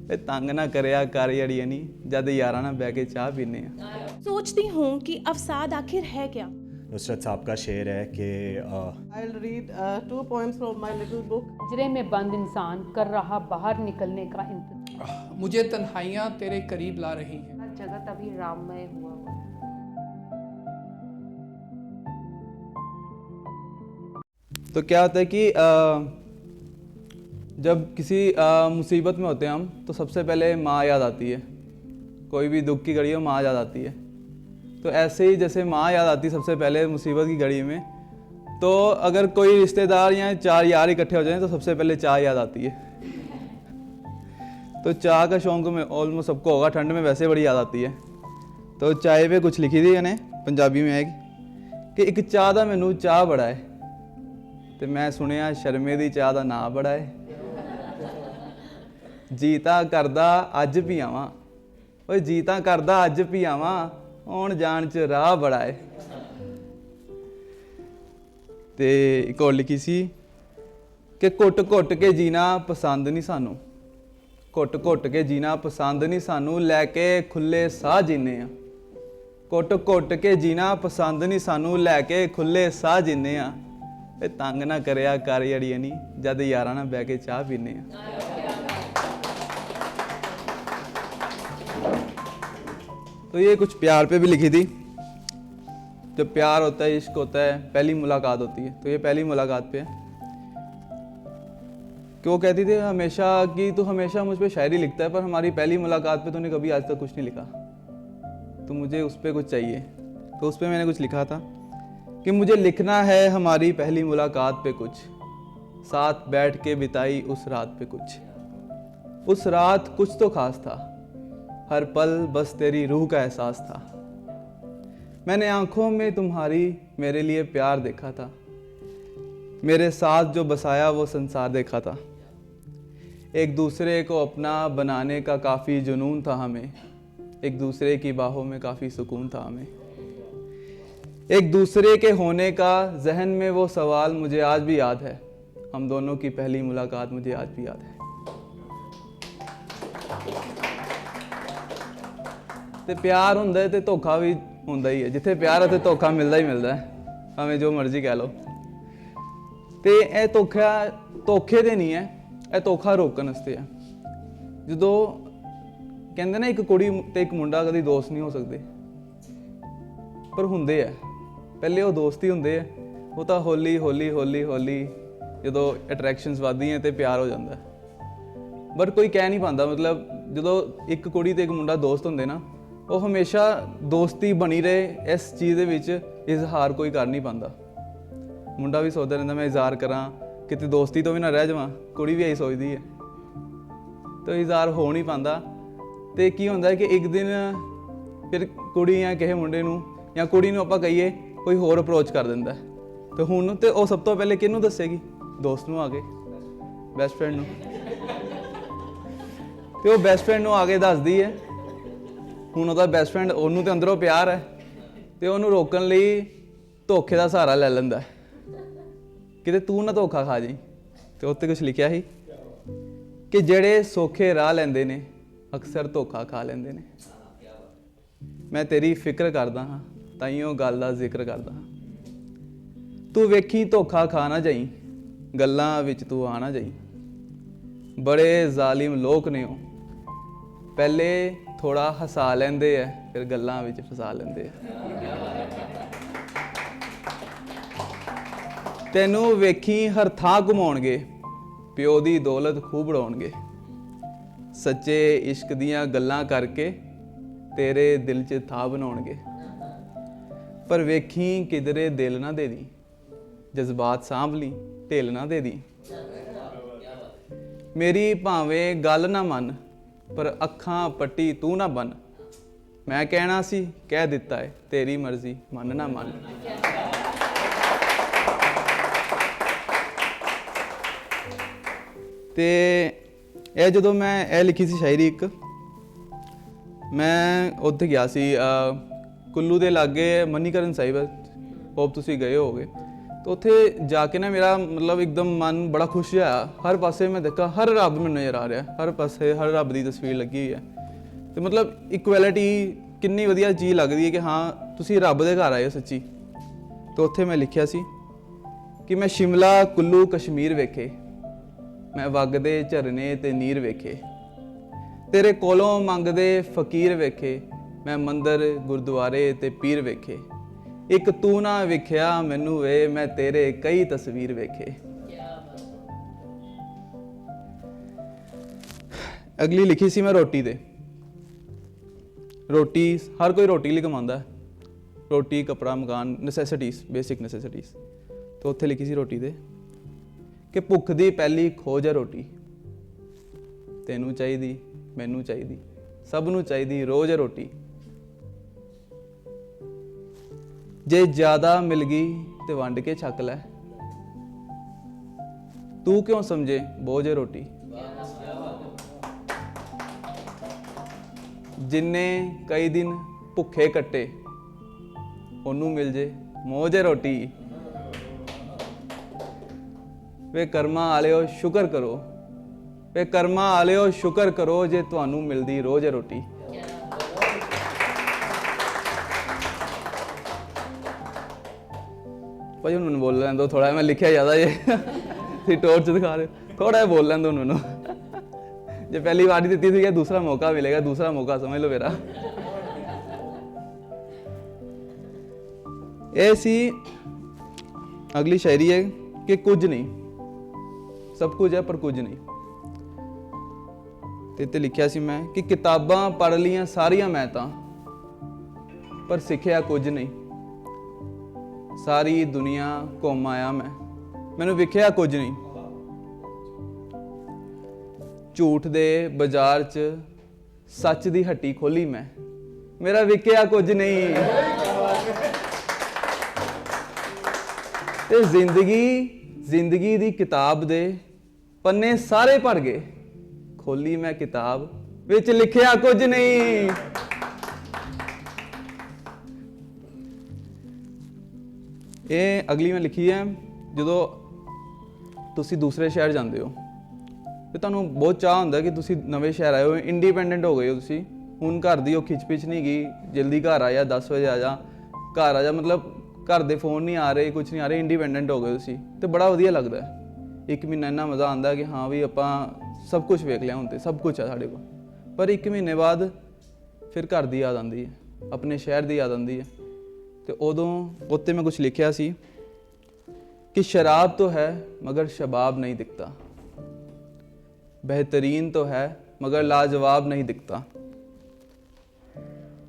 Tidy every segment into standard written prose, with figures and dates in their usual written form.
तंग ना करिया कर अड़िए नी जद यारां नाल बैठ के चाह पीने आ। सोचती हूँ कि अवसाद आखिर है क्या। नुसरत साहब का शेर है कि I'll read 2 poems from my little book. पिंजरे में बंद इंसान कर रहा बाहर निकलने का इंतजार। मुझे तन्हाइयाँ तेरे करीब ला रही हैं। हर जगह तभी राममय हुआ। तो क्या होता है कि जब किसी मुसीबत में होते हैं हम तो सबसे पहले माँ याद आती है। कोई भी दुख की घड़ी हो माँ याद आती है। तो ऐसे ही जैसे माँ याद आती है सबसे पहले मुसीबत की घड़ी में, तो अगर कोई रिश्तेदार या 4 यार इकट्ठे हो जाएं तो सबसे पहले चाय याद आती है। तो चाय का शौक में ऑलमोस्ट सबको होगा, ठंड में वैसे बड़ी याद आती है। तो चाय पे कुछ लिखी थी मैंने पंजाबी में है कि एक चाह दा मैनू चाह बड़ा है ਤੇ मैं सुनिया शर्मे दी चाह दा नां बड़ा है। जीता करदा अज भी आवां, ओए जीता करदा अज भी आवां, आउण जाण च राह बड़ा है। ते एक होर लिखी सी कि घुट घुट के जीना पसंद नहीं सानू, घुट घुट के जीना पसंद नहीं सानू, लैके खुले साह जीने आ। घुट घुट के जीना पसंद नहीं सानू, लैके खुले साह जीने आ। तंग ना करिया कर अड़िए नी जद यारां नाल बैठ के चाह पीने आ। तो ये कुछ प्यार पे भी लिखी थी। जब प्यार होता है, इश्क होता है, पहली मुलाकात होती है, तो ये पहली मुलाकात पे है कि वो कहती थी हमेशा कि तू हमेशा मुझ पे शायरी लिखता है पर हमारी पहली मुलाकात पे तूने कभी आज तक कुछ नहीं लिखा, तो मुझे उस पर कुछ चाहिए। तो उस पर मैंने कुछ लिखा था कि मुझे लिखना है हमारी पहली मुलाकात पे कुछ, साथ बैठ के बिताई उस रात पे कुछ। उस रात कुछ तो खास था, हर पल बस तेरी रूह का एहसास था। मैंने आंखों में तुम्हारी मेरे लिए प्यार देखा था, मेरे साथ जो बसाया वो संसार देखा था। एक दूसरे को अपना बनाने का काफ़ी जुनून था हमें, एक दूसरे की बाहों में काफ़ी सुकून था हमें। एक दूसरे के होने का जहन में वो सवाल मुझे आज भी याद है, हम दोनों की पहली मुलाकात मुझे आज भी याद है। ते प्यार हुंदा है ते धोखा भी हुंदा ही है, जिथे प्यार है ते धोखा मिलता ही मिलता है, हमें जो मर्जी कह लो। ते ਇਹ ਧੋਖੇ ਦੇ ਨਹੀਂ ਹੈ, ਇਹ ਧੋਖਾ ਰੋਕਣ ਵਾਸਤੇ ਹੈ। ਜਦੋਂ ਕਹਿੰਦੇ ਨਾ ਇੱਕ ਕੁੜੀ ਤੇ ਇੱਕ ਮੁੰਡਾ ਕਦੀ ਦੋਸਤ ਨਹੀਂ ਹੋ ਸਕਦੇ, ਪਰ ਹੁੰਦੇ ਆ। ਪਹਿਲੇ ਉਹ ਦੋਸਤ ਹੀ ਹੁੰਦੇ ਆ, ਉਹ ਤਾਂ ਹੌਲੀ ਹੌਲੀ ਹੌਲੀ ਹੌਲੀ ਜਦੋਂ ਅਟਰੈਕਸ਼ਨਸ ਵੱਧਦੀਆਂ ਤੇ ਪਿਆਰ ਹੋ ਜਾਂਦਾ। ਬਟ ਕੋਈ ਕਹਿ ਨਹੀਂ ਪਾਉਂਦਾ, ਮਤਲਬ ਜਦੋਂ ਇੱਕ ਕੁੜੀ ਤੇ ਇੱਕ ਮੁੰਡਾ ਦੋਸਤ ਹੁੰਦੇ ਨਾ, ਉਹ ਹਮੇਸ਼ਾ ਦੋਸਤੀ ਬਣੀ ਰਹੇ ਇਸ ਚੀਜ਼ ਦੇ ਵਿੱਚ ਇਜ਼ਹਾਰ ਕੋਈ ਕਰ ਨਹੀਂ ਪਾਉਂਦਾ। ਮੁੰਡਾ ਵੀ ਸੋਚਦਾ ਰਹਿੰਦਾ ਮੈਂ ਇਜ਼ਹਾਰ ਕਰਾਂ, ਕਿਤੇ ਦੋਸਤੀ ਤੋਂ ਵੀ ਨਾ ਰਹਿ ਜਾਵਾਂ, ਕੁੜੀ ਵੀ ਇਹੀ ਸੋਚਦੀ ਹੈ। ਤਾਂ ਇਜ਼ਹਾਰ ਹੋ ਨਹੀਂ ਪਾਉਂਦਾ। ਤੇ ਕੀ ਹੁੰਦਾ ਕਿ ਇੱਕ ਦਿਨ ਫਿਰ ਕੁੜੀ ਜਾਂ ਕਿਸੇ ਮੁੰਡੇ ਨੂੰ ਜਾਂ ਕੁੜੀ ਨੂੰ ਆਪਾਂ ਕਹੀਏ ਕੋਈ ਹੋਰ ਅਪਰੋਚ ਕਰ ਦਿੰਦਾ, ਤੇ ਹੁਣ ਤੇ ਉਹ ਸਭ ਤੋਂ ਪਹਿਲੇ ਕਿਹਨੂੰ ਦੱਸੇਗੀ? ਦੋਸਤ ਨੂੰ ਆ ਕੇ, ਬੈਸਟ ਫਰੈਂਡ ਨੂੰ। ਤੇ ਉਹ ਬੈਸਟ ਫਰੈਂਡ ਨੂੰ ਆ ਕੇ ਦੱਸਦੀ ਹੈ। ਹੁਣ ਉਹਦਾ ਬੈਸਟ ਫਰੈਂਡ, ਉਹਨੂੰ ਤੇ ਅੰਦਰੋਂ ਪਿਆਰ ਹੈ ਤੇ ਉਹਨੂੰ ਰੋਕਣ ਲਈ ਧੋਖੇ ਦਾ ਸਹਾਰਾ ਲੈ ਲੈਂਦਾ, ਕਿਤੇ ਤੂੰ ਨਾ ਧੋਖਾ ਖਾ ਜਾਈਂ। ਤੇ ਉੱਤੇ ਕੁਛ ਲਿਖਿਆ ਸੀ ਕਿ ਜਿਹੜੇ ਸੌਖੇ ਰਾਹ ਲੈਂਦੇ ਨੇ ਅਕਸਰ ਧੋਖਾ ਖਾ ਲੈਂਦੇ ਨੇ। ਮੈਂ ਤੇਰੀ ਫਿਕਰ ਕਰਦਾ ਹਾਂ ਤਾਈਓ ਗੱਲ ਦਾ ਜ਼ਿਕਰ ਕਰਦਾ ਹਾਂ। ਤੂੰ ਵੇਖੀ ਧੋਖਾ ਖਾ ਨਾ ਜਾਈਂ, ਗੱਲਾਂ ਵਿੱਚ ਤੂੰ ਆ ਨਾ ਜਾਈਂ। ਬੜੇ ਜ਼ਾਲਿਮ ਲੋਕ ਨੇ ਉਹ, ਪਹਿਲੇ ਥੋੜਾ ਹਸਾ ਲੈਂਦੇ ਐ, ਫਿਰ ਗੱਲਾਂ ਵਿੱਚ ਫਸਾ ਲੈਂਦੇ ਐ। ਤੈਨੂੰ ਵੇਖੀ ਹਰ ਥਾਂ ਘੁਮਾਉਣਗੇ, ਪਿਓ ਦੀ ਦੌਲਤ ਖੂਬ ਉਡਾਉਣਗੇ। ਸੱਚੇ ਇਸ਼ਕ ਦੀਆਂ ਗੱਲਾਂ ਕਰਕੇ ਤੇਰੇ ਦਿਲ 'ਚ ਥਾਂ ਬਣਾਉਣਗੇ। ਪਰ ਵੇਖੀ ਕਿਧਰੇ ਦਿਲ ਨਾ ਦੇ ਦੀ, ਜਜ਼ਬਾਤ ਸਾਂਭ ਲਈ ਢਿੱਲ ਨਾ ਦੇ ਦੀ। ਮੇਰੀ ਭਾਵੇਂ ਗੱਲ ਨਾ ਮੰਨ, ਪਰ ਅੱਖਾਂ ਪੱਟੀ ਤੂੰ ਨਾ ਬਨ। ਮੈਂ ਕਹਿਣਾ ਸੀ ਕਹਿ ਦਿੱਤਾ ਏ, ਤੇਰੀ ਮਰਜ਼ੀ ਮੰਨ ਨਾ ਮੰਨ। ਤੇ ਇਹ ਜਦੋਂ ਮੈਂ ਇਹ ਲਿਖੀ ਸੀ ਸ਼ਾਇਰੀ ਇੱਕ, ਮੈਂ ਉੱਥੇ ਗਿਆ ਸੀ ਕੁੱਲੂ ਦੇ ਲਾਗੇ ਮਨੀਕਰਨ ਸਾਹਿਬ, ਹੋਪ ਤੁਸੀਂ ਗਏ ਹੋਗੇ। तो उत्थे जाके ना मेरा मतलब एकदम मन बड़ा खुश होया। हर पासे मैं देखा हर रब मैनूं नज़र आ रहा, हर पासे हर रब की तस्वीर लगी हुई है। तो मतलब इक्वैलिटी कितनी वधिया चीज़ लगती है कि हाँ तुसी रब दे घर आए हो सच्ची। तो उत्थे मैं लिखिया सी कि मैं शिमला कुल्लू कश्मीर वेखे, मैं वगदे झरने ते नीर वेखे, तेरे कोलों मंगदे फकीर वेखे, मैं मंदिर गुरुद्वारे ते पीर वेखे, एक तू ना वेख्या मैनू वे मैं तेरे कई तस्वीर वेखे। अगली लिखी सी मैं रोटी दे। रोटी हर कोई रोटी लिए कमांदा है, रोटी कपड़ा मकान नसैसिटीज़ बेसिक नसैसिटीज़। तो उत्थे लिखी सी रोटी दे कि भुख दी पहली खोज है रोटी, तेनू चाहिदी मैनू चाहिदी सबनू चाहिदी रोज़ है रोटी, जे ज़्यादा मिल गई तो वंड के छक लै, तू क्यों समझे बोझ है रोटी, जिन्ने कई दिन भुखे कट्टे ओनू मिल जे मौज है रोटी, वे कर्मा आलिओ शुक्र करो, वे कर्मा आलिओ शुक्र करो जे तुहानू मिलदी रोज़ है रोटी। भाई हुण मैनूं बोल लैण दो थोड़ा, मैं लिखिया ज़्यादा जे तुसीं टॉर्च दिखा रहे हो, थोड़ा बोल लैण दो मैनूं। जे पहली बार ही दी थी दूसरा मौका मिलेगा, दूसरा मौका समझ लो मेरा। ये सी अगली शायरी है कि कुछ नहीं, सब कुछ है पर कुछ नहीं। ते इत्ते लिखिया सी मैं कि किताबां पढ़ लियां सारियां मैं तां, पर सिखिया कुछ नहीं, सारी दुनिया घुम आया मैनू विखिया कुछ नहीं, झूठ दे बाजार च सच दी हट्टी खोली मैं, मेरा विकिया कुछ नहीं। ते जिंदगी दी किताब दे पन्ने सारे भर गए, खोली मैं किताब विच लिखिया कुछ नहीं। ये अगली मैं लिखी है, जो तुसी दूसरे शहर जाते हो तो तुहानू बहुत चाह होंदा कि तुसी नवे शहर आए हो, इंडिपेंडेंट हो गए हो तुसी, हुण घर दी खिच पिच नहीं गई, जल्दी घर आ जा 10 बजे आ जा, घर आ जा, मतलब घर दे फोन नहीं आ रहे, कुछ नहीं आ रहे, इंडिपेंडेंट हो गए तुसी, तो बड़ा वधिया लगता है। एक महीना इन्ना मज़ा आता कि हाँ भी आपां सब कुछ वेख लिया, हुण सब कुछ है साढ़े कोल, पर एक महीने बाद फिर घर दी याद आती है, अपने शहर की याद आती है। तो उदों उत्ते मैं कुछ लिखिया सी कि शराब तो है मगर शबाब नहीं दिखता, बेहतरीन तो है मगर लाजवाब नहीं दिखता,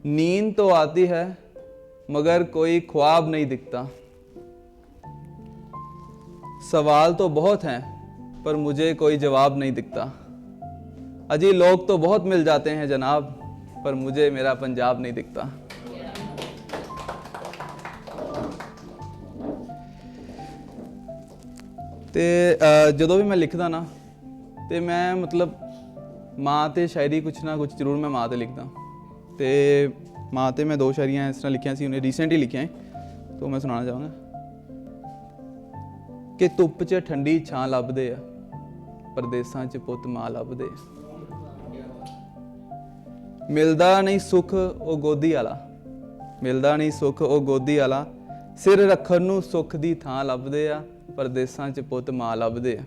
नींद तो आती है मगर कोई ख्वाब नहीं दिखता, सवाल तो बहुत हैं पर मुझे कोई जवाब नहीं दिखता, अजी लोग तो बहुत मिल जाते हैं जनाब पर मुझे मेरा पंजाब नहीं दिखता। ते जदों भी मैं लिखदा ना तो मैं मतलब माँ ते शायरी कुछ ना कुछ जरूर मैं माँ ते लिखदा। तो माँ ते मैं 2 शायरियाँ इस तरह लिखियां सी, उन्हें रीसेंट ही लिखियां, तो मैं सुनाना चाहूँगा कि धुप्प च ठंडी छां लभदे आ, परदेसां च पुत मां लभदे आ, मिलदा नहीं सुख ओ गोदी आला, मिलदा नहीं सुख ओ गोदी आला, सिर रखण नूं सुख दी थां लभदे आ, परदेसां च पुत मां लभदे आ,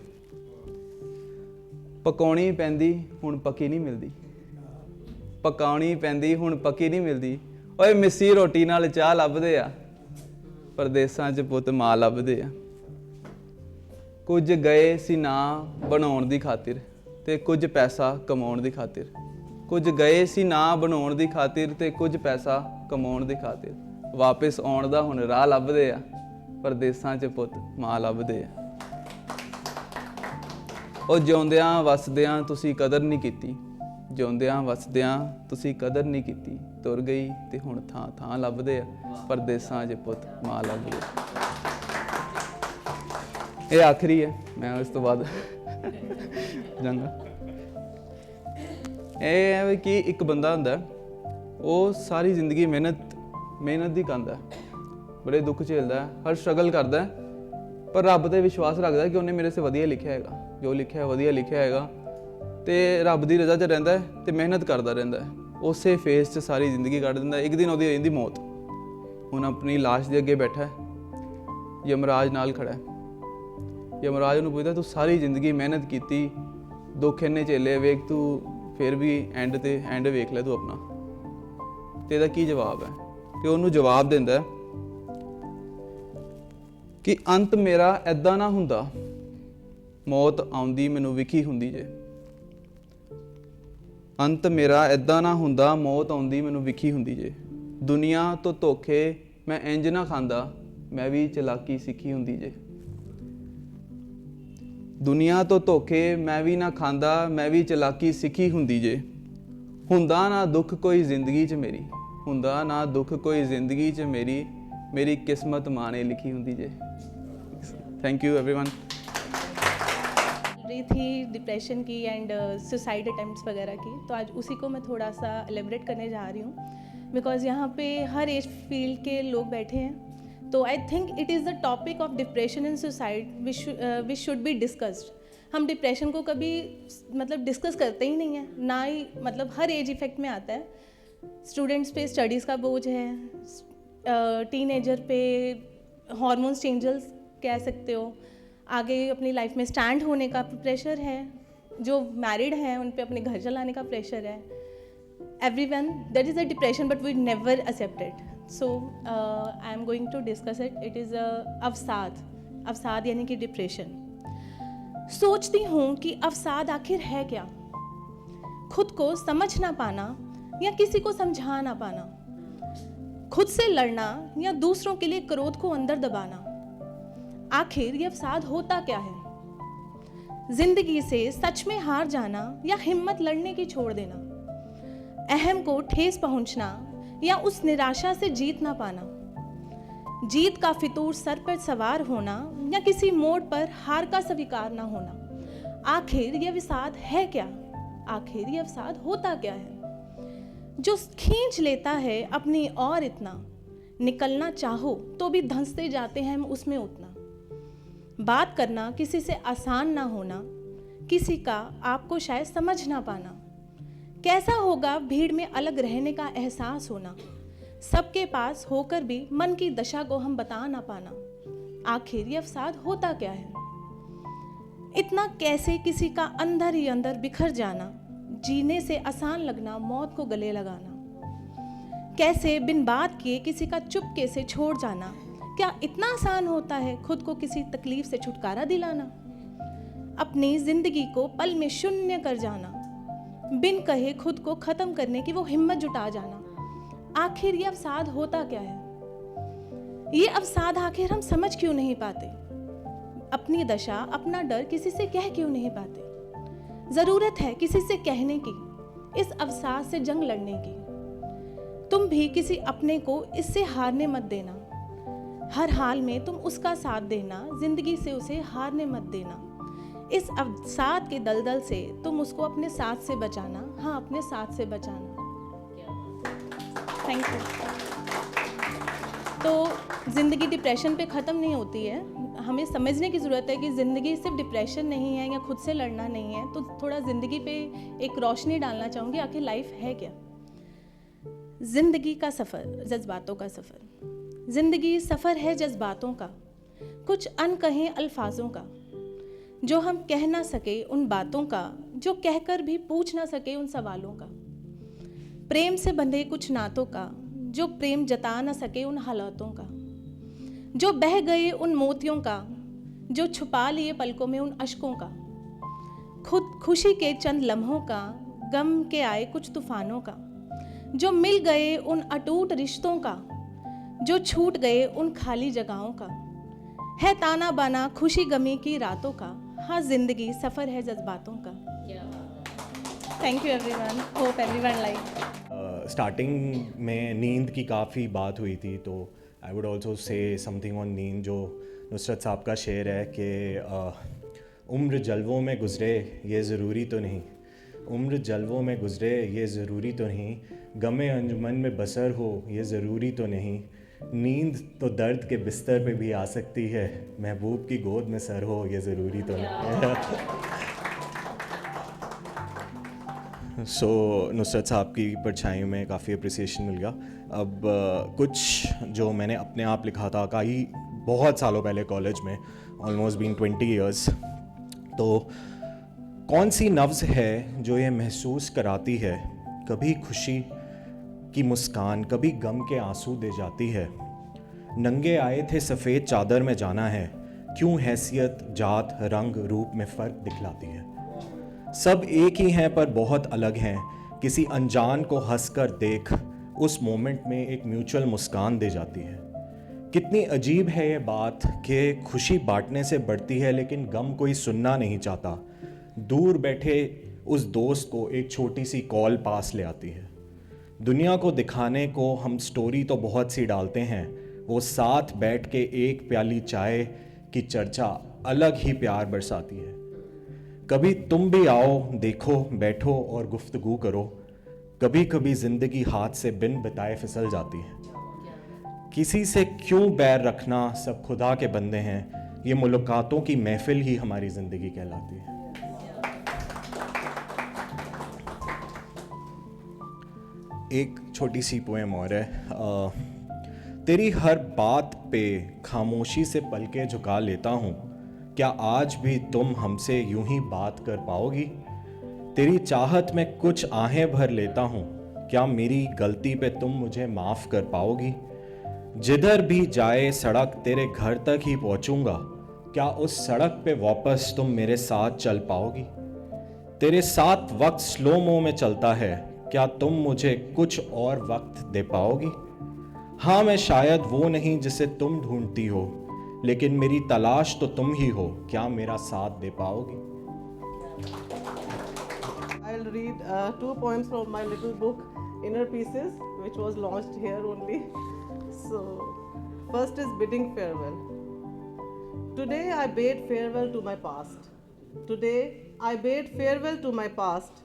पकाउणी पैंदी हुण पक्की नहीं मिलदी, पकाउणी पैंदी हुण पक्की नहीं मिलदी, ओए मिस्सी रोटी नाल चाह लभदे आ, परदेसां च पुत मां लभदे आ, कुछ गए सी ना बनाउण दी खातिर ते कुछ पैसा कमाउण दी खातिर, कुछ गए सी ना बनाउण दी खातिर ते कुछ पैसा कमाउण दी खातिर, वापस आउण दा हुण राह लभदे आ, परदेसां च पुत मां लभदे आ, ਉਹ ਜਿਉਂਦਿਆਂ ਵਸਦਿਆਂ ਤੁਸੀਂ ਕਦਰ ਨਹੀਂ ਕੀਤੀ, ਜਿਉਂਦਿਆਂ ਵਸਦਿਆਂ ਤੁਸੀਂ ਕਦਰ ਨਹੀਂ ਕੀਤੀ, ਤੁਰ ਗਈ ਤੇ ਹੁਣ ਥਾਂ ਥਾਂ ਲੱਭਦੇ ਆ, ਪਰਦੇਸਾਂ 'ਚ ਪੁੱਤ ਮਾਂ ਲੱਭਦੇ। ਇਹ ਆਖਰੀ ਹੈ, ਮੈਂ ਉਸ ਤੋਂ ਬਾਅਦ ਜਾਂਗਾ। ਇਹ ਹੈ ਵੀ ਕਿ ਇੱਕ ਬੰਦਾ ਹੁੰਦਾ ਉਹ ਸਾਰੀ ਜ਼ਿੰਦਗੀ ਮਿਹਨਤ ਦੀ ਕਰਦਾ, ਬੜੇ ਦੁੱਖ ਝੇਲਦਾ, ਹਰ ਸਟਰਗਲ ਕਰਦਾ, ਪਰ ਰੱਬ ਤੇ ਵਿਸ਼ਵਾਸ ਰੱਖਦਾ ਕਿ ਉਹਨੇ ਮੇਰੇ ਸੇ ਵਧੀਆ ਲਿਖਿਆ ਹੈਗਾ, ਜੋ ਲਿਖਿਆ ਵਧੀਆ ਲਿਖਿਆ ਹੈਗਾ, ਤੇ ਰੱਬ ਦੀ ਰਜ਼ਾ 'ਚ ਰਹਿੰਦਾ ਹੈ ਤੇ ਮਿਹਨਤ ਕਰਦਾ ਰਹਿੰਦਾ ਹੈ। ਉਸੇ ਫੇਸ 'ਚ ਸਾਰੀ ਜ਼ਿੰਦਗੀ ਕੱਢ ਦਿੰਦਾ। ਇੱਕ ਦਿਨ ਉਹਦੀ ਹੋ ਜਾਂਦੀ ਮੌਤ। ਹੁਣ ਆਪਣੀ ਲਾਸ਼ ਦੇ ਅੱਗੇ ਬੈਠਾ ਹੈ, ਯਮਰਾਜ ਨਾਲ ਖੜਾ ਹੈ। ਯਮਰਾਜ ਨੂੰ ਪੁੱਛਦਾ, ਤੂੰ ਸਾਰੀ ਜ਼ਿੰਦਗੀ ਮਿਹਨਤ ਕੀਤੀ, ਦੁੱਖ ਇੰਨੇ ਝੇਲੇ, ਵੇਖ ਤੂੰ ਫਿਰ ਵੀ ਐਂਡ ਵੇਖ ਲੈ ਤੂੰ ਆਪਣਾ, ਤੇ ਇਹਦਾ ਕੀ ਜਵਾਬ ਹੈ? ਤੇ ਉਹਨੂੰ ਜਵਾਬ ਦਿੰਦਾ ਕਿ ਅੰਤ ਮੇਰਾ ਐਦਾਂ ਨਾ ਹੁੰਦਾ, ਮੌਤ ਆਉਂਦੀ ਮੈਨੂੰ ਵਿਖੀ ਹੁੰਦੀ ਜੇ। ਅੰਤ ਮੇਰਾ ਐਦਾਂ ਨਾ ਹੁੰਦਾ, ਮੌਤ ਆਉਂਦੀ ਮੈਨੂੰ ਵਿਖੀ ਹੁੰਦੀ ਜੇ। ਦੁਨੀਆ ਤੋਂ ਧੋਖੇ ਮੈਂ ਇੰਜ ਨਾ ਖਾਂਦਾ, ਮੈਂ ਵੀ ਚਲਾਕੀ ਸਿੱਖੀ ਹੁੰਦੀ ਜੇ। ਦੁਨੀਆ ਤੋਂ ਧੋਖੇ ਮੈਂ ਵੀ ਨਾ ਖਾਂਦਾ, ਮੈਂ ਵੀ ਚਲਾਕੀ ਸਿੱਖੀ ਹੁੰਦੀ ਜੇ। ਹੁੰਦਾ ਨਾ ਦੁੱਖ ਕੋਈ ਜ਼ਿੰਦਗੀ 'ਚ ਮੇਰੀ, ਹੁੰਦਾ ਨਾ ਦੁੱਖ ਕੋਈ ਜ਼ਿੰਦਗੀ 'ਚ ਮੇਰੀ, मेरी किस्मत माँ ने लिखी होती जे। Thank you everyone. रही थी डिप्रेशन की एंड सुसाइड अटेम्प्ट्स वगैरह की, तो आज उसी को मैं थोड़ा सा एलेबरेट करने जा रही हूँ बिकॉज यहाँ पे हर एज फील्ड के लोग बैठे हैं। तो I think it is the topic of depression and suicide which should be discussed. हम डिप्रेशन को कभी मतलब डिस्कस करते ही नहीं हैं, ना ही मतलब हर एज इफ़ेक्ट में आता है। स्टूडेंट्स पे स्टडीज़ का बोझ है, टीनेजर पे हार्मोन्स चेंजेस कह सकते हो, आगे अपनी लाइफ में स्टैंड होने का प्रेशर है, जो मैरिड हैं उन पे अपने घर चलाने का प्रेशर है। Everyone that is a depression but we never accept it. So I am going to discuss it. It is अवसाद यानी कि डिप्रेशन। सोचती हूँ कि अवसाद आखिर है क्या? खुद को समझ ना पाना या किसी को समझा ना पाना, खुद से लड़ना या दूसरों के लिए क्रोध को अंदर दबाना, आखिर ये अवसाद होता क्या है? जिंदगी से सच में हार जाना या हिम्मत लड़ने की छोड़ देना, अहम को ठेस पहुंचना या उस निराशा से जीत ना पाना, जीत का फितूर सर पर सवार होना या किसी मोड़ पर हार का स्वीकार ना होना, आखिर ये अवसाद है क्या? आखिर ये अवसाद होता क्या है? जो खींच लेता है अपनी और इतना, निकलना चाहो तो भी धंसते जाते हैं हम उसमें उतना। बात करना किसी से आसान ना होना, किसी का आपको शायद समझ ना पाना, कैसा होगा भीड़ में अलग रहने का एहसास होना, सबके पास होकर भी मन की दशा को हम बता ना पाना, आखिर ये अवसाद होता क्या है? इतना कैसे किसी का अंदर ही अंदर बिखर जाना, जीने से आसान लगना मौत को गले लगाना, कैसे बिन बात किए किसी का चुपके से छोड़ जाना, क्या इतना आसान होता है खुद को किसी तकलीफ से छुटकारा दिलाना, अपनी जिंदगी को पल में शून्य कर जाना, बिन कहे खुद को ख़त्म करने की वो हिम्मत जुटा जाना, आखिर ये अवसाद होता क्या है? ये अवसाद आखिर हम समझ क्यों नहीं पाते? अपनी दशा अपना डर किसी से कह क्यों नहीं पाते? ज़रूरत है किसी से कहने की, इस अवसाद से जंग लड़ने की। तुम भी किसी अपने को इससे हारने मत देना, हर हाल में तुम उसका साथ देना, जिंदगी से उसे हारने मत देना। इस अवसाद के दलदल से तुम उसको अपने साथ से बचाना, हाँ अपने साथ से बचाना। Thank you. तो ज़िंदगी डिप्रेशन पे ख़त्म नहीं होती है, हमें समझने की ज़रूरत है कि ज़िंदगी सिर्फ डिप्रेशन नहीं है या खुद से लड़ना नहीं है। तो थोड़ा ज़िंदगी पे एक रोशनी डालना चाहूँगी, आखिर लाइफ है क्या? ज़िंदगी का सफ़र, जज्बातों का सफ़र। ज़िंदगी सफ़र है जज्बातों का, कुछ अनकहे अल्फाजों का, जो हम कह ना सके उन बातों का, जो कहकर भी पूछ ना सके उन सवालों का, प्रेम से बंधे कुछ नातों का, जो प्रेम जता ना सके उन हालातों का, जो बह गए उन मोतियों का, जो छुपा लिए पलकों में उन अश्कों का, खुद खुशी के चंद लम्हों का, गम के आए कुछ तूफानों का, जो मिल गए उन अटूट रिश्तों का, जो छूट गए उन खाली जगहों का, है ताना बाना खुशी गमी की रातों का, हाँ जिंदगी सफ़र है जज्बातों का। Thank you everyone, hope everyone like. Starting में नींद की काफ़ी बात हुई थी, तो I would also say something on नींद, जो नुसरत साहब का शेर है कि उम्र जलवों में गुज़रे ये ज़रूरी तो नहीं, उम्र जलवों में गुज़रे ये ज़रूरी तो नहीं, गमे अंजुमन में बसर हो ये ज़रूरी तो नहीं, नींद तो दर्द के बिस्तर पे भी आ सकती है, महबूब की गोद में सर हो ये ज़रूरी तो नहीं। सो नुसरत साहब की परछाई में काफ़ी अप्रिसिएशन मिल गया। अब कुछ जो मैंने अपने आप लिखा था कई बहुत सालों पहले कॉलेज में, ऑलमोस्ट बीन 20 ईयर्स। तो कौन सी नब्ज़ है जो ये महसूस कराती है, कभी खुशी की मुस्कान कभी गम के आंसू दे जाती है। नंगे आए थे सफ़ेद चादर में जाना है, क्यों हैसियत जात रंग रूप में फ़र्क दिखलाती है। सब एक ही हैं पर बहुत अलग हैं, किसी अनजान को हंसकर देख उस मोमेंट में एक म्यूचुअल मुस्कान दे जाती है। कितनी अजीब है ये बात कि खुशी बांटने से बढ़ती है लेकिन गम कोई सुनना नहीं चाहता। दूर बैठे उस दोस्त को एक छोटी सी कॉल पास ले आती है। दुनिया को दिखाने को हम स्टोरी तो बहुत सी डालते हैं, वो साथ बैठ के एक प्याली चाय की चर्चा अलग ही प्यार बरसाती है। कभी तुम भी आओ, देखो, बैठो और गुफ्तगू करो। कभी कभी ज़िंदगी हाथ से बिन बताए फिसल जाती है। किसी से क्यों बैर रखना, सब खुदा के बंदे हैं, ये मुलाकातों की महफिल ही हमारी ज़िंदगी कहलाती है। एक छोटी सी पोएम और है। तेरी हर बात पे खामोशी से पलके झुका लेता हूँ, क्या आज भी तुम हमसे यूं ही बात कर पाओगी। तेरी चाहत में कुछ आहें भर लेता हूँ, क्या मेरी गलती पे तुम मुझे माफ़ कर पाओगी। जिधर भी जाए सड़क तेरे घर तक ही पहुँचूँगा, क्या उस सड़क पे वापस तुम मेरे साथ चल पाओगी। तेरे साथ वक्त स्लो मो में चलता है, क्या तुम मुझे कुछ और वक्त दे पाओगी। हाँ मैं शायद वो नहीं जिसे तुम ढूंढती हो, लेकिन मेरी तलाश तो तुम ही हो, क्या मेरा साथ दे पाओगी। I'll read two poems from my little book, Inner Pieces, which was launched here only. So, first is Bidding Farewell. Today I bade farewell to my past. Today I bade farewell to my past.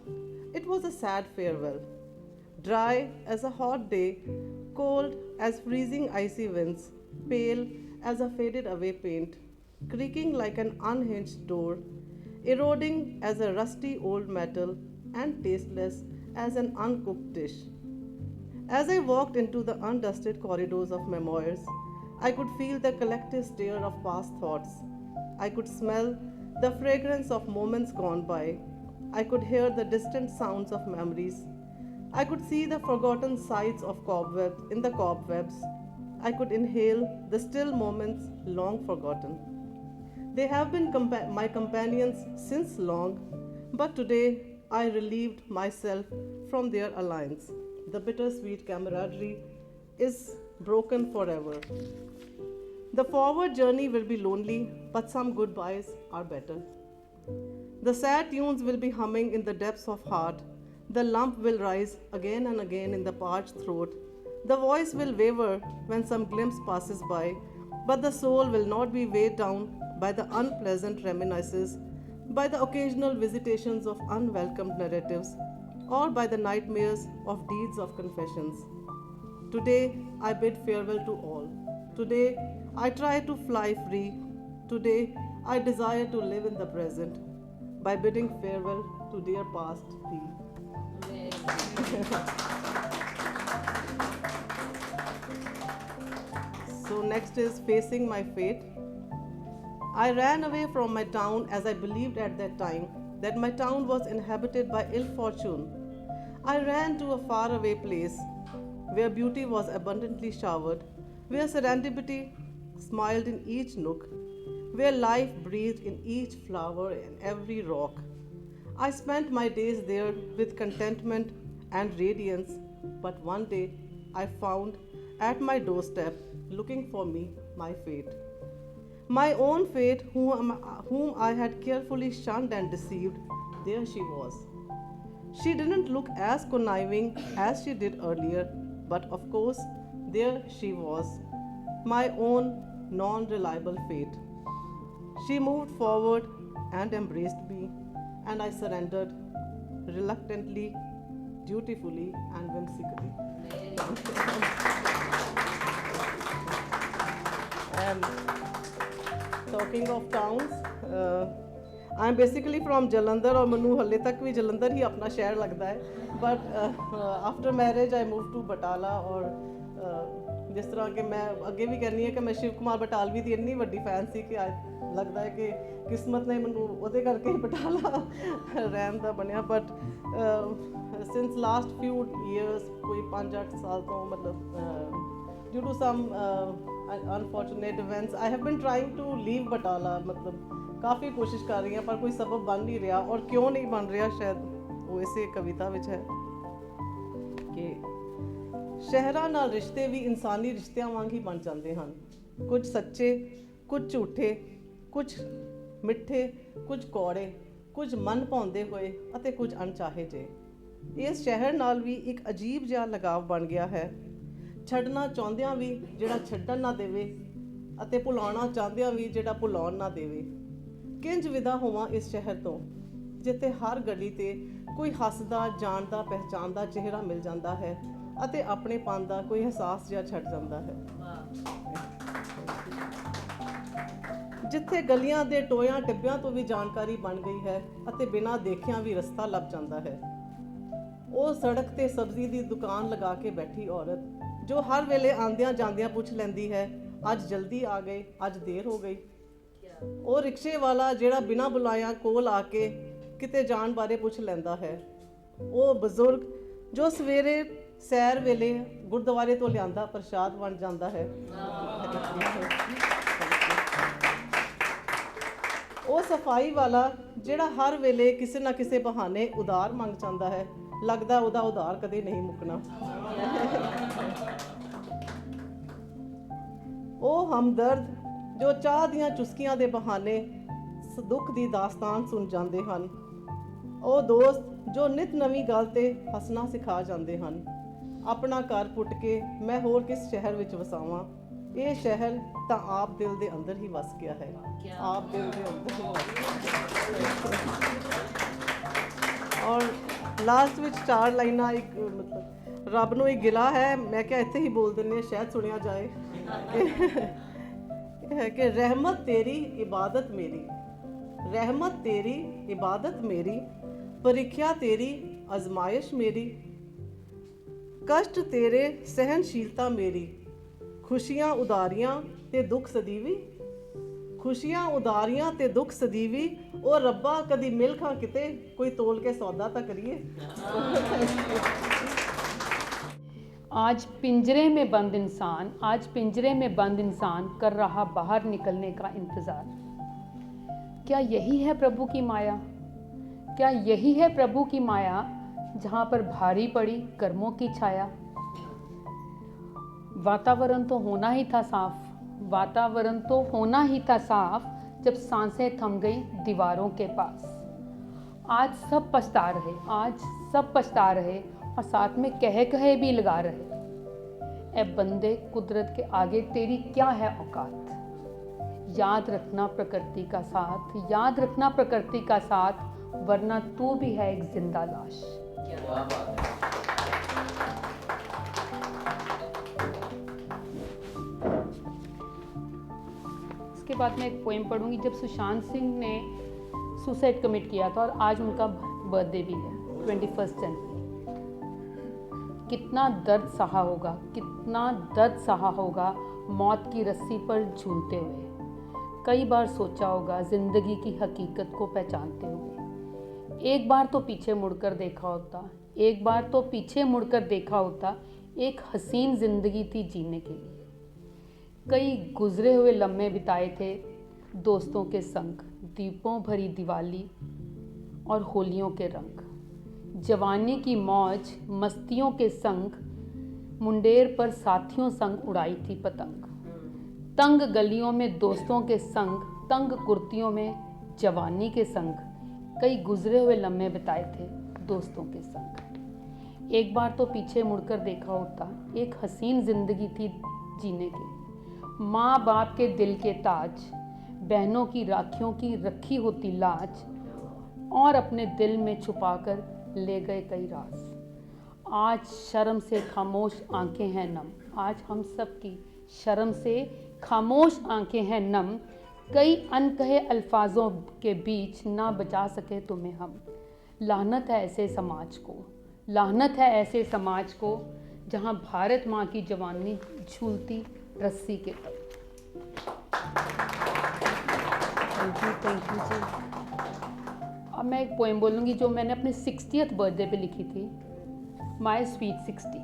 It was a sad farewell. Dry as a hot day, cold as freezing icy winds, pale as a faded away paint, creaking like an unhinged door, eroding as a rusty old metal, and tasteless as an uncooked dish. As I walked into the undusted corridors of memoirs, I could feel the collective stare of past thoughts. I could smell the fragrance of moments gone by. I could hear the distant sounds of memories. I could see the forgotten sights of cobwebs. I could inhale the still moments long forgotten. They have been my companions since long, but today I relieved myself from their alliance. The bittersweet camaraderie is broken forever. The forward journey will be lonely, but some goodbyes are better. The sad tunes will be humming in the depths of heart. The lump will rise again and again in the parched throat. The voice will waver when some glimpse passes by, but the soul will not be weighed down by the unpleasant reminiscences, by the occasional visitations of unwelcomed narratives, or by the nightmares of deeds of confessions. Today I bid farewell to all. Today I try to fly free. Today I desire to live in the present by bidding farewell to dear past thee. So next is Facing My Fate. I ran away from my town as I believed at that time that my town was inhabited by ill fortune. I ran to a faraway place where beauty was abundantly showered, where serendipity smiled in each nook, where life breathed in each flower and every rock. I spent my days there with contentment and radiance, but one day I found at my doorstep, looking for me, my fate. My own fate, whom I had carefully shunned and deceived, there she was. She didn't look as conniving as she did earlier, but of course, there she was, my own non reliable fate. She moved forward and embraced me, and I surrendered reluctantly, dutifully, and whimsically. And talking of towns, I'm basically from Jalandhar और ਮੈਨੂੰ ਹਲੇ ਤੱਕ ਵੀ ਜਲੰਧਰ ਹੀ ਆਪਣਾ ਸ਼ਹਿਰ ਲੱਗਦਾ ਹੈ but after marriage I moved to Batala ਔਰ ਜਿਸ ਤਰ੍ਹਾਂ ਕਿ ਮੈਂ ਅੱਗੇ ਵੀ ਕਹਿੰਦੀ ਹਾਂ ਕਿ ਮੈਂ ਸ਼ਿਵ ਕੁਮਾਰ ਬਟਾਲਵੀ ਦੀ ਇੰਨੀ ਵੱਡੀ ਫੈਨ ਸੀ ਕਿ ਅੱਜ ਲੱਗਦਾ ਹੈ ਕਿ ਕਿਸਮਤ ਨੇ ਮੈਨੂੰ ਉਹਦੇ ਕਰਕੇ ਹੀ ਬਟਾਲਾ ਰਹਿਣ ਦਾ ਬਣਿਆ but since last few years ਕੋਈ 5-8 ਸਾਲ ਤੋਂ ਮਤਲਬ due to some unfortunate events I have been trying to leave Batala मतलब ਕਾਫੀ ਕੋਸ਼ਿਸ਼ ਕਰ ਰਹੀ ਹਾਂ ਪਰ ਕੋਈ ਸਬਬ ਬਣ ਨਹੀਂ ਰਿਹਾ ਔਰ ਕਿਉਂ ਨਹੀਂ ਬਣ ਰਿਹਾ ਸ਼ਾਇਦ ਉਹ ਇਸੇ ਕਵਿਤਾ ਵਿੱਚ ਹੈ ਕਿ ਸ਼ਹਿਰਾਂ ਨਾਲ ਰਿਸ਼ਤੇ ਵੀ ਇਨਸਾਨੀ ਰਿਸ਼ਤਿਆਂ ਵਾਂਗ ਹੀ ਬਣ ਜਾਂਦੇ ਹਨ ਕੁਝ ਸੱਚੇ ਕੁਝ ਝੂਠੇ ਕੁਝ ਮਿੱਠੇ ਕੁਝ ਕੌੜੇ ਕੁਝ ਮਨ ਭਾਉਂਦੇ ਹੋਏ ਅਤੇ ਕੁਝ ਅਣਚਾਹੇ ਜੇ ਇਸ ਸ਼ਹਿਰ ਨਾਲ ਵੀ ਇੱਕ ਅਜੀਬ ਜਿਹਾ ਲਗਾਵ ਬਣ ਗਿਆ ਹੈ ਛੱਡਣਾ ਚਾਹੁੰਦਿਆਂ ਵੀ ਜਿਹੜਾ ਛੱਡਣ ਨਾ ਦੇਵੇ ਅਤੇ ਭੁਲਾਉਣਾ ਚਾਹੁੰਦਿਆਂ ਵੀ ਜਿਹੜਾ ਭੁਲਾਉਣ ਨਾ ਦੇਵੇ ਕਿੰਜ ਵਿਦਾ ਹੋਵਾਂ ਇਸ ਸ਼ਹਿਰ ਤੋਂ ਜਿੱਥੇ ਹਰ ਗਲੀ ਤੇ ਕੋਈ ਹੱਸਦਾ ਜਾਣਦਾ ਪਹਿਚਾਨਦਾ ਚਿਹਰਾ ਮਿਲ ਜਾਂਦਾ ਹੈ ਅਤੇ ਆਪਣੇਪਨ ਦਾ ਕੋਈ ਅਹਿਸਾਸ ਜਿਹਾ ਛੱਡ ਜਾਂਦਾ ਹੈ ਜਿੱਥੇ ਗਲੀਆਂ ਦੇ ਟੋਇਆਂ ਟਿੱਬਿਆਂ ਤੋਂ ਵੀ ਜਾਣਕਾਰੀ ਬਣ ਗਈ ਹੈ ਅਤੇ ਬਿਨਾਂ ਦੇਖਿਆਂ ਵੀ ਰਸਤਾ ਲੱਭ ਜਾਂਦਾ ਹੈ ਉਹ ਸੜਕ ਤੇ ਸਬਜ਼ੀ ਦੀ ਦੁਕਾਨ ਲਗਾ ਕੇ ਬੈਠੀ ਔਰਤ ਜੋ ਹਰ ਵੇਲੇ ਆਂਦਿਆਂ ਜਾਂਦਿਆਂ ਪੁੱਛ ਲੈਂਦੀ ਹੈ ਅੱਜ ਜਲਦੀ ਆ ਗਏ ਅੱਜ ਦੇਰ ਹੋ ਗਈ ਉਹ ਰਿਕਸ਼ੇ ਵਾਲਾ ਜਿਹੜਾ ਬਿਨਾਂ ਬੁਲਾਇਆ ਕੋਲ ਆ ਕੇ ਕਿਤੇ ਜਾਣ ਬਾਰੇ ਪੁੱਛ ਲੈਂਦਾ ਹੈ ਉਹ ਬਜ਼ੁਰਗ ਜੋ ਸਵੇਰੇ ਸੈਰ ਵੇਲੇ ਗੁਰਦੁਆਰੇ ਤੋਂ ਲਿਆਂਦਾ ਪ੍ਰਸ਼ਾਦ ਵੰਡ ਜਾਂਦਾ ਹੈ ਉਹ ਸਫਾਈ ਵਾਲਾ ਜਿਹੜਾ ਹਰ ਵੇਲੇ ਕਿਸੇ ਨਾ ਕਿਸੇ ਬਹਾਨੇ ਉਧਾਰ ਮੰਗ ਜਾਂਦਾ ਹੈ ਲੱਗਦਾ ਉਹਦਾ ਉਧਾਰ ਕਦੇ ਨਹੀਂ ਮੁੱਕਣਾ ਉਹ ਹਮਦਰਦ ਜੋ ਚਾਹ ਦੀਆਂ ਚੁਸਕੀਆਂ ਦੇ ਬਹਾਨੇ ਦੁੱਖ ਦੀ ਦਾਸਤਾਨ ਸੁਣ ਜਾਂਦੇ ਹਨ ਉਹ ਦੋਸਤ ਜੋ ਨਿਤ ਨਵੀਂ ਗੱਲ ਤੇ ਹੱਸਣਾ ਸਿਖਾ ਜਾਂਦੇ ਹਨ ਆਪਣਾ ਘਰ ਪੁੱਟ ਕੇ ਮੈਂ ਹੋਰ ਕਿਸ ਸ਼ਹਿਰ ਵਿੱਚ ਵਸਾਵਾਂ ਇਹ ਸ਼ਹਿਰ ਤਾਂ ਆਪ ਦਿਲ ਦੇ ਅੰਦਰ ਹੀ ਵਸ ਗਿਆ ਹੈ ਆਪ ਦਿਲ ਦੇ ਅੰਦਰ ਹੀ ਔਰ ਲਾਸਟ ਵਿੱਚ 4 ਲਾਈਨਾਂ ਇੱਕ ਮਤਲਬ ਰੱਬ ਨੂੰ ਇੱਕ ਗਿਲਾ ਹੈ ਮੈਂ ਕਿਹਾ ਇੱਥੇ ਹੀ ਬੋਲ ਦਿੰਦੇ ਸ਼ਾਇਦ ਸੁਣਿਆ ਜਾਏ ਕਿ ਰਹਿਮਤ ਤੇਰੀ ਇਬਾਦਤ ਮੇਰੀ ਰਹਿਮਤ ਤੇਰੀ ਇਬਾਦਤ ਮੇਰੀ ਪ੍ਰੀਖਿਆ ਤੇਰੀ ਅਜ਼ਮਾਇਸ਼ ਮੇਰੀ ਕਸ਼ਟ ਤੇਰੇ ਸਹਿਨਸ਼ੀਲਤਾ ਮੇਰੀ ਖੁਸ਼ੀਆਂ ਉਦਾਰੀਆਂ ਤੇ ਦੁੱਖ ਸਦੀਵੀ ਖੁਸ਼ੀਆਂ ਉਦਾਰੀਆਂ ਤੇ ਦੁੱਖ ਸਦੀਵੀ ਉਹ ਰੱਬਾ ਕਦੀ ਮਿਲ ਖਾਂ ਕਿਤੇ ਕੋਈ ਤੋਲ ਕੇ ਸੌਦਾ ਤਾਂ ਕਰੀਏ आज पिंजरे में बंद इंसान कर रहा बाहर निकलने का इंतज़ार क्या यही है प्रभु की माया क्या यही है प्रभु की माया जहाँ पर भारी पड़ी कर्मों की छाया वातावरण तो होना ही था साफ जब सांसें थम गई दीवारों के पास आज सब पछता रहे और साथ में कहे भी लगा रहे ए बंदे कुदरत के आगे तेरी क्या है औकात याद रखना प्रकृति का साथ वरना तू भी है एक जिंदा लाश इसके बाद मैं एक पोएम पढ़ूंगी जब सुशांत सिंह ने सुसाइड कमिट किया था और आज उनका बर्थडे भी है 21 जनवरी कितना दर्द सहा होगा मौत की रस्सी पर झूलते हुए कई बार सोचा होगा जिंदगी की हकीकत को पहचानते हुए एक बार तो पीछे मुड़कर देखा होता एक हसीन जिंदगी थी जीने के लिए कई गुजरे हुए लम्हे बिताए थे दोस्तों के संग दीपों भरी दिवाली और होलियों के रंग जवानी की मौज मस्तियों के संग मुंडेर पर साथियों संग उड़ाई थी पतंग तंग गलियों में दोस्तों के संग तंग कुर्तियों में जवानी के संग कई गुजरे हुए लम्हे बिताए थे दोस्तों के संग एक बार तो पीछे मुड़कर देखा होता एक हसीन जिंदगी थी जीने के माँ बाप के दिल के ताज बहनों की राखियों की रखी होती लाज और अपने दिल में छुपाकर ले गए कई राज आज शर्म से खामोश आंखें हैं नम आज हम सब की शर्म से खामोश आंखें हैं नम, कई अनकहे अल्फाजों के बीच ना बचा सके तुम्हें हम। लानत है ऐसे समाज को, लानत है ऐसे समाज को, जहां भारत माँ की जवानी झूलती रस्सी के तल। थैंक यू जी। अब मैं एक पोएम बोलूँगी जो मैंने अपने 60th बर्थडे पे लिखी थी, माई स्वीट 60।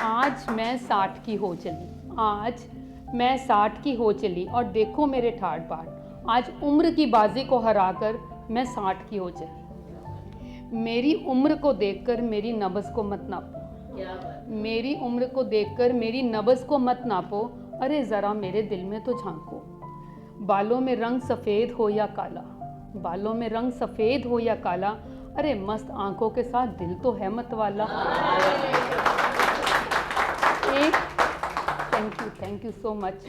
आज मैं 60 की हो चली, आज मैं 60 की हो चली, और देखो मेरे ठाट बाट, आज उम्र की बाजी को हराकर मैं 60 की हो चली। मेरी उम्र को देखकर मेरी नब्ज़ को मत नापो, मेरी उम्र को देखकर मेरी नब्ज़ को मत नापो, अरे ज़रा मेरे दिल में तो झांको। बालों में रंग सफ़ेद हो या काला, बालों में रंग सफ़ेद हो या काला, अरे मस्त आंखों के साथ दिल तो है मत वाला। एक थैंक यू सो मच।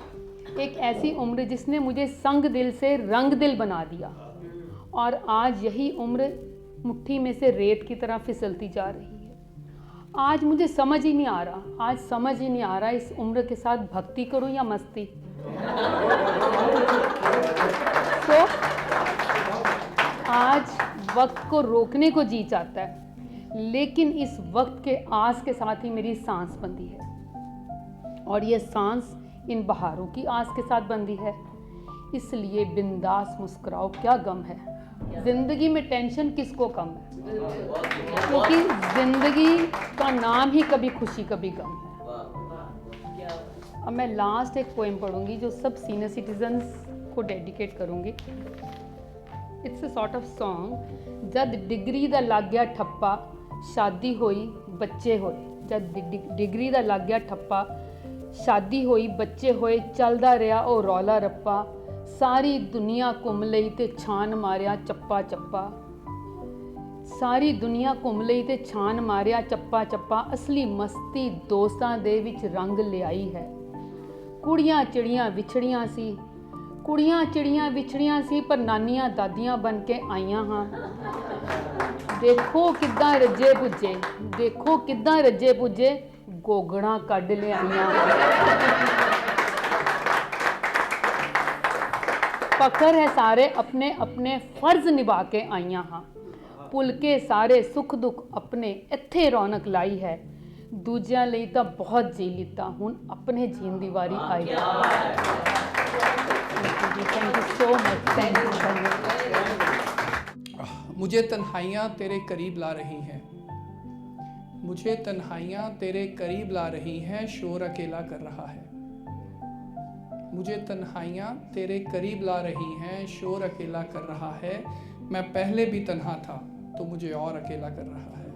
एक ऐसी उम्र जिसने मुझे संग दिल से रंग दिल बना दिया, और आज यही उम्र मुट्ठी में से रेत की तरह फिसलती जा रही है। आज मुझे समझ ही नहीं आ रहा, आज समझ ही नहीं आ रहा इस उम्र के साथ भक्ति करूं या मस्ती। तो आज वक्त को रोकने को जी चाहता है, लेकिन इस वक्त के आस के साथ ही मेरी सांस बंधी है, और ये सांस इन बहारों की आस के साथ बंधी है। इसलिए बिंदास मुस्कुराओ, क्या गम है, जिंदगी में टेंशन किसको कम है, क्योंकि जिंदगी का नाम ही कभी खुशी कभी गम है। अब मैं लास्ट एक पोएम पढ़ूंगी जो सब सीनियर सिटीजन्स को डेडिकेट करूंगी। It's a sort of song. जद डिग्री दा लग गया ठप्पा, शादी होई बच्चे होए, जद डिग्री दा लग गया ठप्पा, शादी होई बच्चे होए, चलदा रहा ओ रौला रप्पा, सारी दुनिया घुम लई ते छान मारिया चप्पा चप्पा, सारी दुनिया घुम लई ते छान मारिया चप्पा चप्पा, असली मस्ती दोस्तां दे विच रंग लियाई है। कुड़ियां चिड़ियां विछड़ियां सी, कुड़ियां चिड़ियां विछड़ियां सी, पर नानियां दादियां बन के आईयां हाँ। देखो किद्दां रज्जे पुज्जे, देखो किद्दां रज्जे पुज्जे, गोगड़ा कड ले आईयां। फखर है सारे अपने अपने फर्ज निभा के आईयां हाँ, भुल के सारे सुख दुख अपने इत्थे रौनक लाई है, दूजियां लई तां बहुत जी लीता, हुण अपने जीण दी वारी आई है। Thank you so much, thank you. मुझे तन्हाइयाँ तेरे करीब ला रही हैं, मुझे तन्हाइयाँ तेरे करीब ला रही हैं, शोर अकेला कर रहा है। मुझे तन्हाइयाँ तेरे करीब ला रही हैं, शोर अकेला कर रहा है। मैं पहले भी तन्हा था तो मुझे और अकेला कर रहा है।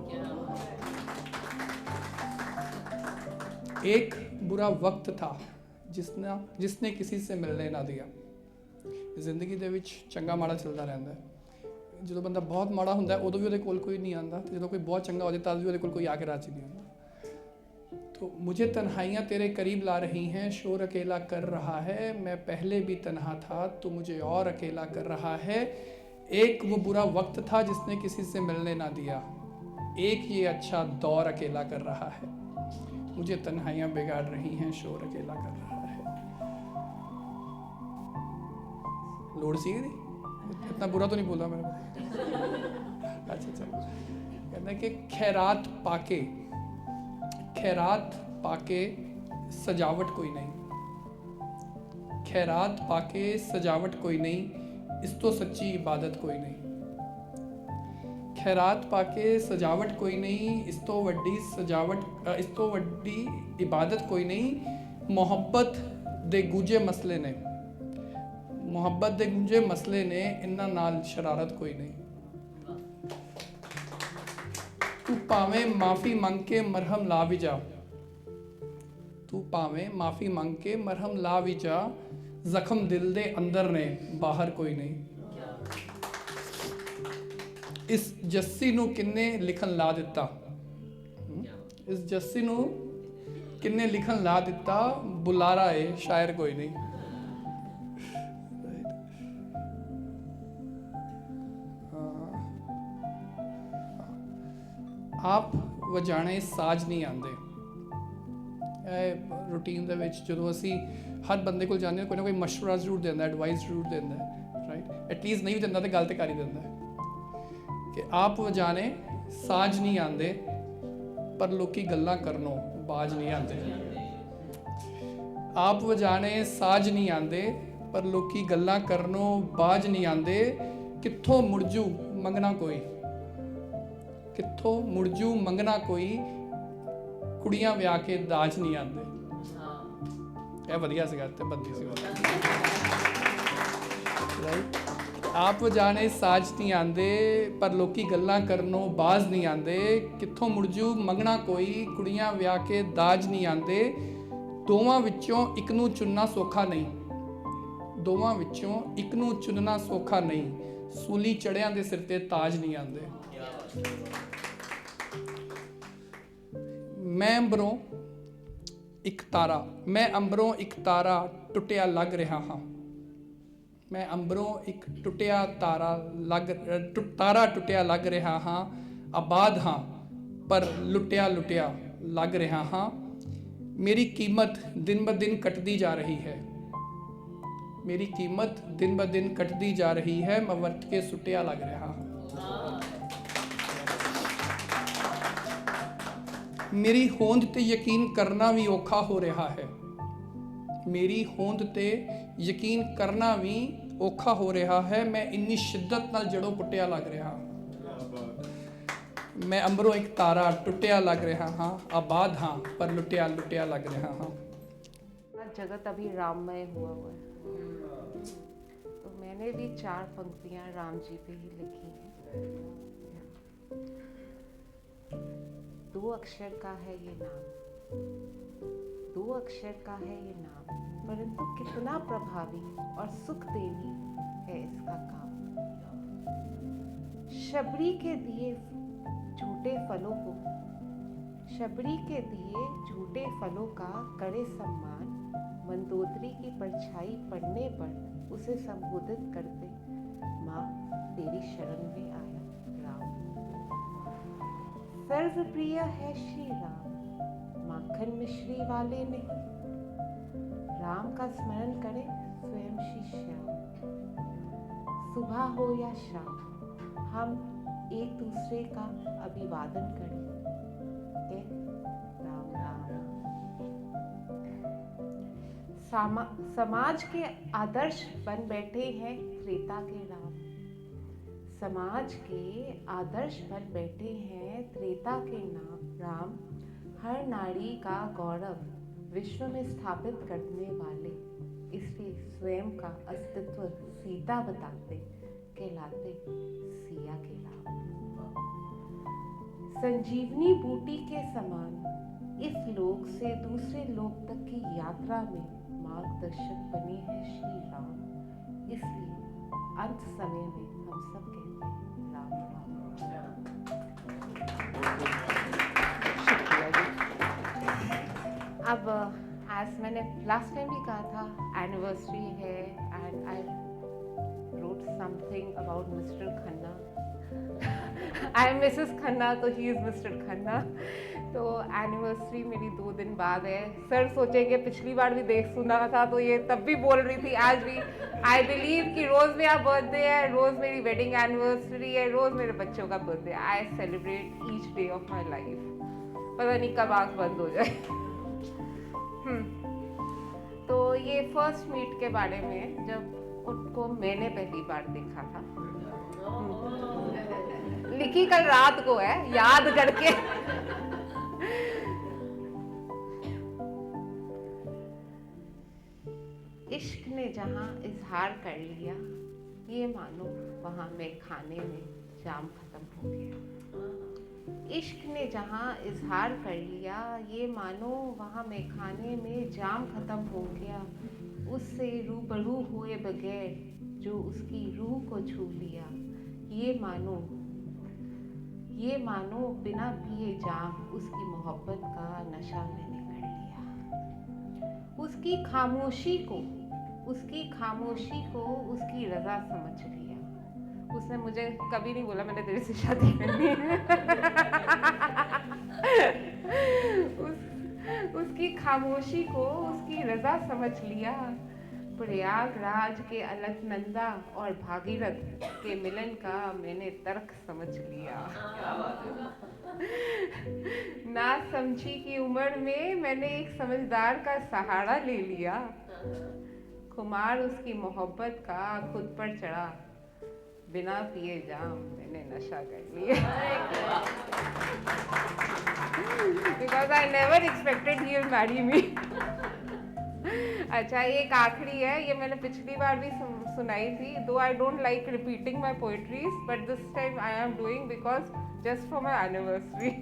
एक बुरा वक्त था जिसने किसी से मिलने ना दिया। ਜ਼ਿੰਦਗੀ ਦੇ ਵਿੱਚ ਚੰਗਾ ਮਾੜਾ ਚੱਲਦਾ ਰਹਿੰਦਾ ਹੈ। ਜਦੋਂ ਬੰਦਾ ਬਹੁਤ ਮਾੜਾ ਹੁੰਦਾ ਉਦੋਂ ਵੀ ਉਹਦੇ ਕੋਲ ਕੋਈ ਨਹੀਂ ਆਉਂਦਾ, ਤੇ ਜਦੋਂ ਕੋਈ ਬਹੁਤ ਚੰਗਾ ਹੋ ਜਾਏ ਤਦ ਵੀ ਉਹਦੇ ਕੋਲ ਕੋਈ ਆ ਕੇ ਰਾਜੀ ਨਹੀਂ ਹੁੰਦਾ। तो मुझे तन्हाइयाँ तेरे करीब ला रही हैं, शोर अकेला कर रहा है। मैं पहले भी तन्हा था तो मुझे और अकेला कर रहा है। एक वो बुरा वक्त था जिसने किसी से मिलने ना दिया, एक ये अच्छा दौर अकेला कर रहा है। मुझे तन्हाइयाँ बिगाड़ रही हैं, शोर अकेला कर रहा है। लोड सी गई, इतना बुरा तो नहीं बोला मैंने। अच्छा कहना है कि खैरात पाके सजावट कोई नहीं, खैरात पाके सजावट कोई नहीं, इस तो सच्ची इबादत कोई नहीं। खैरात पाके सजावट कोई नहीं, इस तो वड्डी इबादत कोई नहीं। मोहब्बत दे गूंजे मसले ने, मोहब्बत दे गूंजे मसले ने, इन्ना नाल शरारत कोई नहीं। तू भावें माफ़ी मंग के मरहम ला भी जा, तू भावें माफ़ी मंग के मरहम ला भी जा, जख्म दिल दे अंदर ने, बाहर कोई नहीं। इस जस्सी नू किन्ने लिखन ला दिता, इस जस्सी नू किन्ने लिखन ला दिता, बुलारा है शायर कोई नहीं। आप ਵਜਾਣੇ ਸਾਜ਼ ਨਹੀਂ ਆਉਂਦੇ। ਇਹ ਰੂਟੀਨ ਦੇ ਵਿੱਚ ਜਦੋਂ ਅਸੀਂ ਹਰ ਬੰਦੇ ਕੋਲ ਜਾਂਦੇ ਹਾਂ, ਕੋਈ ਨਾ ਕੋਈ ਮਸ਼ਵਰਾ ਜ਼ਰੂਰ ਦਿੰਦਾ, ਐਡਵਾਈਸ ਜ਼ਰੂਰ ਦਿੰਦਾ, ਰਾਈਟ। ਐਟਲੀਸਟ ਨਹੀਂ ਵੀ ਦਿੰਦਾ ਤਾਂ ਗੱਲ ਤੇ ਕਰ ਹੀ ਦਿੰਦਾ ਕਿ ਆਪ ਵਜਾਣੇ ਸਾਜ਼ ਨਹੀਂ ਆਉਂਦੇ ਪਰ ਲੋਕੀ ਗੱਲਾਂ ਕਰਨੋਂ ਬਾਜ਼ ਨਹੀਂ ਆਉਂਦੇ। ਆਪ ਵਜਾਣੇ ਸਾਜ਼ ਨਹੀਂ ਆਉਂਦੇ ਪਰ ਲੋਕੀ ਗੱਲਾਂ ਕਰਨੋਂ ਬਾਜ਼ ਨਹੀਂ ਆਉਂਦੇ। ਕਿੱਥੋਂ ਮੁਰਜੂ ਮੰਗਣਾ ਕੋਈ, ਕਿੱਥੋਂ ਮੁਰਜੂ ਮੰਗਣਾ ਕੋਈ, ਕੁੜੀਆਂ ਵਿਆਹ ਕੇ ਦਾਜ ਨਹੀਂ ਆਉਂਦੇ। ਇਹ ਵਧੀਆ ਸੀਗਾ ਤੇ ਬੰਦੀ ਸੀ ਰਾਈਟ। ਆਪ ਵਜਾਣੇ ਸਾਜ਼ ਨਹੀਂ ਆਉਂਦੇ ਪਰ ਲੋਕੀ ਗੱਲਾਂ ਕਰਨੋਂ ਬਾਜ਼ ਨਹੀਂ ਆਉਂਦੇ। ਕਿੱਥੋਂ ਮੁਰਜੂ ਮੰਗਣਾ ਕੋਈ, ਕੁੜੀਆਂ ਵਿਆਹ ਕੇ ਦਾਜ ਨਹੀਂ ਆਉਂਦੇ। ਦੋਵਾਂ ਵਿੱਚੋਂ ਇੱਕ ਨੂੰ ਚੁਣਨਾ ਸੌਖਾ ਨਹੀਂ, ਦੋਵਾਂ ਵਿੱਚੋਂ ਇੱਕ ਨੂੰ ਚੁਣਨਾ ਸੌਖਾ ਨਹੀਂ। ਸੂਲੀ ਚੜਿਆਂ ਦੇ ਸਿਰ ਤੇ ਤਾਜ ਨਹੀਂ ਆਉਂਦੇ। ਮੈਂ ਅੰਬਰੋਂ ਇੱਕ ਤਾਰਾ, ਮੈਂ ਅੰਬਰੋਂ ਇੱਕ ਤਾਰਾ ਟੁੱਟਿਆ ਲੱਗ ਰਿਹਾ ਹਾਂ। ਮੈਂ ਅੰਬਰੋਂ ਇੱਕ ਟੁੱਟਿਆ ਤਾਰਾ ਟੁੱਟਿਆ ਲੱਗ ਰਿਹਾ ਹਾਂ। ਆਬਾਦ ਹਾਂ ਪਰ ਲੁੱਟਿਆ ਲੁੱਟਿਆ ਲੱਗ ਰਿਹਾ ਹਾਂ। ਮੇਰੀ ਕੀਮਤ ਦਿਨ ਬ ਦਿਨ ਘਟਦੀ ਜਾ ਰਹੀ ਹੈ। ਮੇਰੀ ਕੀਮਤ ਦਿਨ ਬ ਦਿਨ ਘਟਦੀ ਜਾ ਰਹੀ ਹੈ। ਮੈਂ ਵਰਤ ਕੇ ਸੁੱਟਿਆ ਲੱਗ ਰਿਹਾ ਹਾਂ। ਮੇਰੀ ਹੋਂਦ ਤੇ ਯਕੀਨ ਕਰਨਾ ਵੀ ਔਖਾ ਹੋ ਰਿਹਾ ਹੈ। ਮੇਰੀ ਹੋਂਦ ਤੇ ਯਕੀਨ ਕਰਨਾ ਵੀ ਔਖਾ ਹੋ ਰਿਹਾ ਹੈ। ਮੈਂ ਇੰਨੀ ਸ਼ਿੱਦਤ ਨਾਲ ਜੜੋਂ ਪੁੱਟਿਆ ਲੱਗ ਰਿਹਾ ਹਾਂ। मैं अंबरों एक तारा टुटिया लग रहा हाँ। आबाद हाँ पर लुटिया लुटिया लग रहा हाँ। जगत अभी राममय हुआ है, तो मैंने भी 4 पंक्तियां राम जी पे ही लिखी हैं। 2 अक्षर का है ये नाम, 2 अक्षर का है ये नाम, परंतु कितना प्रभावी और सुख देवी है इसका काम। शबरी के दिए झूठे फलों को, शबरी के दिए झूठे फलों का करे सम्मान। मंदोदरी की परछाई पड़ने पर उसे संबोधित करते, माँ तेरी शरण में आया राम। सर्वप्रिय है श्री राम, माखन मिश्री वाले नहीं। राम का स्मरण करे स्वयं श्री श्याम। सुबह हो या शाम हम एक दूसरे का अभिवादन करें, राम राम। समाज के आदर्श बन बैठे हैं त्रेता के राम। समाज के आदर्श बन बैठे हैं त्रेता के नाम राम। हर नारी का गौरव विश्व में स्थापित करने वाले, इसलिए स्वयं का अस्तित्व सीता बताते, कहलाते सिया के राम। संजीवनी बूटी के समान इस लोक से दूसरे लोक तक की यात्रा में मार्गदर्शक बने हैं श्री राम। इसलिए अंत समय में हम सब कहते हैं राम राम। शुक्रिया जी। अब आज मैंने लास्ट टाइम भी कहा था एनिवर्सरी है and I wrote something about Mr. Khanna. I am Mrs. Khanna तो he is Mr. Khanna। तो एनिवर्सरी मेरी 2 दिन बाद है। सर सोचेंगे पिछली बार भी देख सुना था तो ये तब भी बोल रही थी, आज भी। आई बिलीव कि रोज़ मेरा बर्थडे है, रोज़ मेरी वेडिंग एनिवर्सरी है, रोज़ मेरे बच्चों का birthday. I celebrate each day of my life. पता नहीं कब आँख बंद हो जाए। तो ये फर्स्ट मीट के बारे में, जब उनको मैंने पहली बार देखा था, लिखी कल रात को है याद करके। इश्क ने जहां इजहार कर लिया, ये मानो वहां मैं खाने में जाम खत्म हो गया। इश्क ने जहां इजहार कर लिया, ये मानो वहां मैं खाने में जाम खत्म हो गया। उससे रूबरू हुए बगैर जो उसकी रूह को छू लिया, ये मानो बिना पिए जाम उसकी मोहब्बत का नशा मैंने कर लिया। उसकी खामोशी को उसकी रजा समझ लिया। उसने मुझे कभी नहीं बोला मैंने तेरे से शादी करनी है। उसकी खामोशी को उसकी रजा समझ लिया। प्रयागराज के अलकनंदा और भागीरथ के मिलन का मैंने तर्क समझ लिया। ना समझी की उम्र में मैंने एक समझदार का सहारा ले लिया। खुमार उसकी मोहब्बत का खुद पर चढ़ा, बिना पिए जाम मैंने नशा कर लिया। Because I never expected he will marry me. अच्छा, एक आखिरी है, ये मैंने पिछली बार भी सुनाई थी। Though I don't like repeating my poetries, but this time I am doing because just for my anniversary.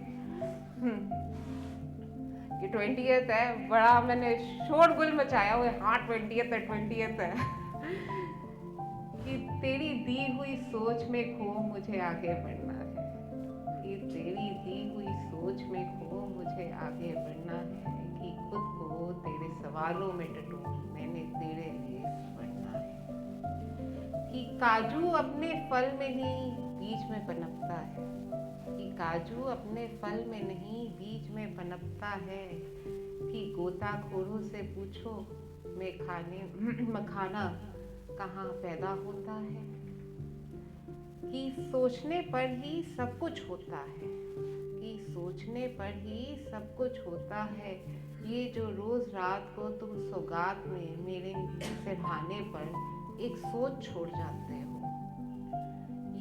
कि 20th है, बड़ा मैंने शोरगुल मचाया हुआ है। हाँ 20th है कि तेरी दी हुई सोच में खो मुझे आगे बढ़ना है। कि तेरी दी हुई सोच में खो मुझे आगे बढ़ना है। कि खुद को तेरे सवालों में टटूल मैंने तेरे लिए बढ़ना है। कि काजू अपने फल में नहीं बीज में पनपता है। कि काजू अपने फल में नहीं बीज में पनपता है। कि गोताखोरों से पूछो मखाना कहाँ पैदा होता है। कि सोचने पर ही सब कुछ होता है। कि सोचने पर ही सब कुछ होता है। ये जो रोज रात को तुम सौगात में मेरे सिरहाने पर एक सोच छोड़ जाते हो।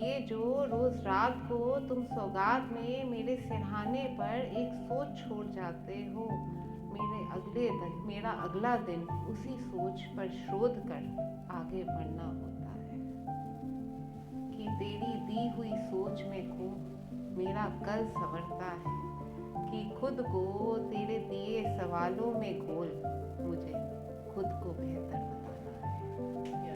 ये जो रोज रात को तुम सौगात में मेरे सिरहाने पर एक सोच छोड़ जाते हो। मेरा अगला दिन उसी सोच पर शोध कर आगे बढ़ना होता है। कि तेरी दी हुई सोच में खो मेरा कल संवरता है। कि खुद को तेरे दिए सवालों में घोल मुझे खुद को बेहतर बनाना है।